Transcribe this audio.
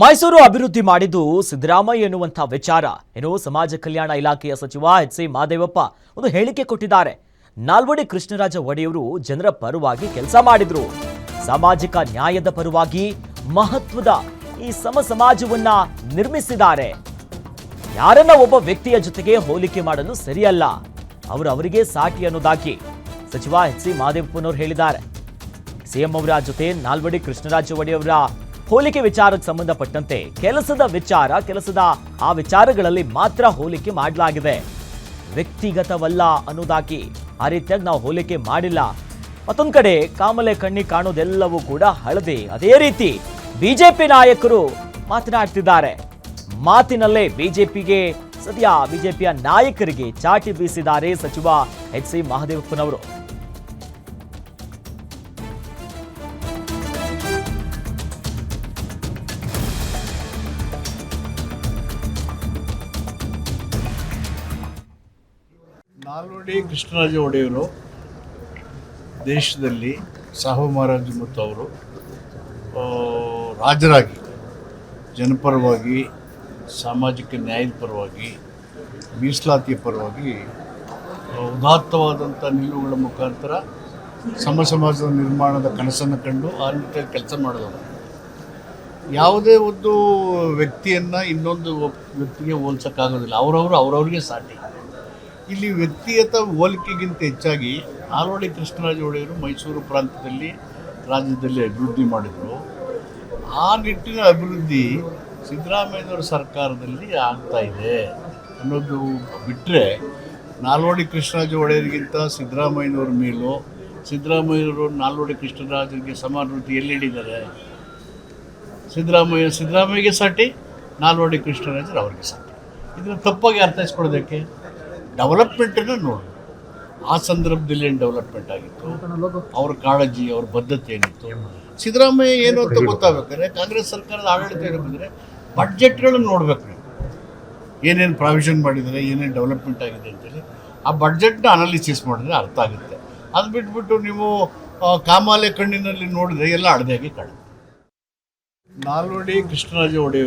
ಮೈಸೂರು ಅಭಿವೃದ್ಧಿ ಮಾಡಿದ್ದು ಸಿದ್ದರಾಮಯ್ಯ ಎನ್ನುವಂತಹ ವಿಚಾರ ಏನು ಸಮಾಜ ಕಲ್ಯಾಣ ಇಲಾಖೆಯ ಸಚಿವ ಎಚ್.ಸಿ. ಮಹದೇವಪ್ಪ ಒಂದು ಹೇಳಿಕೆ ಕೊಟ್ಟಿದ್ದಾರೆ. ನಾಲ್ವಡಿ ಕೃಷ್ಣರಾಜ ಒಡೆಯವರು ಜನರ ಪರವಾಗಿ ಕೆಲಸ ಮಾಡಿದ್ರು. ಸಾಮಾಜಿಕ ನ್ಯಾಯದ ಪರವಾಗಿ ಮಹತ್ವದ ಈ ಸಮಾಜವನ್ನ ನಿರ್ಮಿಸಿದ್ದಾರೆ. ಯಾರನ್ನ ಒಬ್ಬ ವ್ಯಕ್ತಿಯ ಜೊತೆಗೆ ಹೋಲಿಕೆ ಮಾಡಲು ಸರಿಯಲ್ಲ, ಅವರಿಗೆ ಸಾಟಿ ಅನ್ನೋದಾಗಿ ಸಚಿವ ಎಚ್.ಸಿ. ಮಹದೇವಪ್ಪನವರು ಹೇಳಿದ್ದಾರೆ. ಸಿಎಂ ಅವರ ಜೊತೆ ನಾಲ್ವಡಿ ಕೃಷ್ಣರಾಜ ಒಡೆಯವರ ಹೋಲಿಕೆ ವಿಚಾರಕ್ಕೆ ಸಂಬಂಧಪಟ್ಟಂತೆ ಕೆಲಸದ ಆ ವಿಚಾರಗಳಲ್ಲಿ ಮಾತ್ರ ಹೋಲಿಕೆ ಮಾಡಲಾಗಿದೆ, ವ್ಯಕ್ತಿಗತವಲ್ಲ ಅನ್ನೋದಾಗಿ. ಆ ರೀತಿಯಾಗಿ ನಾವು ಹೋಲಿಕೆ ಮಾಡಿಲ್ಲ. ಮತ್ತೊಂದು ಕಡೆ ಕಾಮಲೆ ಕಣ್ಣಿ ಕಾಣೋದೆಲ್ಲವೂ ಕೂಡ ಹಳದಿ. ಅದೇ ರೀತಿ ಬಿಜೆಪಿ ನಾಯಕರು ಮಾತನಾಡ್ತಿದ್ದಾರೆ. ಮಾತಿನಲ್ಲೇ ಬಿಜೆಪಿಯ ನಾಯಕರಿಗೆ ಚಾಟಿ ಬೀಸಿದ್ದಾರೆ ಸಚಿವ ಎಚ್.ಸಿ. ಮಹದೇವಪ್ಪನವರು. ನಾಲ್ವಡಿ ಕೃಷ್ಣರಾಜ ಒಡೆಯವರು ದೇಶದಲ್ಲಿ ಸಾಹು ಮಹಾರಾಜ್ ಮತ್ತು ಅವರು ರಾಜರಾಗಿ ಜನಪರವಾಗಿ, ಸಾಮಾಜಿಕ ನ್ಯಾಯದ ಪರವಾಗಿ, ಮೀಸಲಾತಿಯ ಪರವಾಗಿ ಉದಾತ್ತವಾದಂಥ ನಿಲುವುಗಳ ಮುಖಾಂತರ ಸಮಾಜದ ನಿರ್ಮಾಣದ ಕನಸನ್ನು ಕಂಡು ಆ ನಿಟ್ಟಿನಲ್ಲಿ ಕೆಲಸ ಮಾಡಿದವರು. ಯಾವುದೇ ಒಂದು ವ್ಯಕ್ತಿಯನ್ನು ಇನ್ನೊಂದು ವ್ಯಕ್ತಿಗೆ ಹೋಲ್ಸೋಕ್ಕಾಗೋದಿಲ್ಲ. ಅವರವ್ರಿಗೆ ಸಾಟಿ. ಇಲ್ಲಿ ವ್ಯಕ್ತಿಗತ ಹೋಲಿಕೆಗಿಂತ ಹೆಚ್ಚಾಗಿ ನಾಲ್ವಡಿ ಕೃಷ್ಣರಾಜ ಒಡೆಯವರು ಮೈಸೂರು ಪ್ರಾಂತ್ಯದಲ್ಲಿ ರಾಜ್ಯದಲ್ಲಿ ಅಭಿವೃದ್ಧಿ ಮಾಡಿದರು. ಆ ನಿಟ್ಟಿನ ಅಭಿವೃದ್ಧಿ ಸಿದ್ದರಾಮಯ್ಯನವರ ಸರ್ಕಾರದಲ್ಲಿ ಆಗ್ತಾ ಇದೆ ಅನ್ನೋದು ಬಿಟ್ಟರೆ, ನಾಲ್ವಡಿ ಕೃಷ್ಣರಾಜ ಒಡೆಯರಿಗಿಂತ ಸಿದ್ದರಾಮಯ್ಯನವ್ರ ಮೇಲೂ, ಸಿದ್ದರಾಮಯ್ಯನವರು ನಾಲ್ವಡಿ ಕೃಷ್ಣರಾಜರಿಗೆ ಸಮಾನತೆ ಎಲ್ಲಿ ಹಿಡಿದ್ದಾರೆ? ಸಿದ್ದರಾಮಯ್ಯಗೆ ಸಾಟಿ, ನಾಲ್ವಡಿ ಕೃಷ್ಣರಾಜರು ಅವ್ರಿಗೆ ಸಾಟಿ. ಇದನ್ನು ತಪ್ಪಾಗಿ ಅರ್ಥೈಸ್ಕೊಳ್ಳೋದಕ್ಕೆ ಡೆವಲಪ್ಮೆಂಟನ್ನು ನೋಡಿ. ಆ ಸಂದರ್ಭದಲ್ಲಿ ಏನು ಡೆವಲಪ್ಮೆಂಟ್ ಆಗಿತ್ತು, ಅವ್ರ ಕಾಳಜಿ, ಅವ್ರ ಬದ್ಧತೆ ಏನಿತ್ತು. ಸಿದ್ದರಾಮಯ್ಯ ಏನು ಅಂತ ಗೊತ್ತಾಗಬೇಕಾದ್ರೆ ಕಾಂಗ್ರೆಸ್ ಸರ್ಕಾರದ ಆಡಳಿತ ಇರಬೇಕಂದ್ರೆ ಬಡ್ಜೆಟ್ಗಳನ್ನು ನೋಡ್ಬೇಕು. ನೀವು ಏನೇನು ಪ್ರಾವಿಷನ್ ಮಾಡಿದ್ದಾರೆ, ಏನೇನು ಡೆವಲಪ್ಮೆಂಟ್ ಆಗಿದೆ ಅಂತೇಳಿ ಆ ಬಡ್ಜೆಟ್ನ ಅನಾಲಿಸಿಸ್ ಮಾಡಿದ್ರೆ ಅರ್ಥ ಆಗುತ್ತೆ. ಅದು ಬಿಟ್ಬಿಟ್ಟು ನೀವು ಕಾಮಾಲೆ ಕಣ್ಣಿನಲ್ಲಿ ನೋಡಿದ್ರೆ ಎಲ್ಲ ಅಡ್ದಾಗಿ ಕಾಣುತ್ತೆ. ನಾಲ್ವಡಿ ಕೃಷ್ಣರಾಜ ಒಡೆಯವರು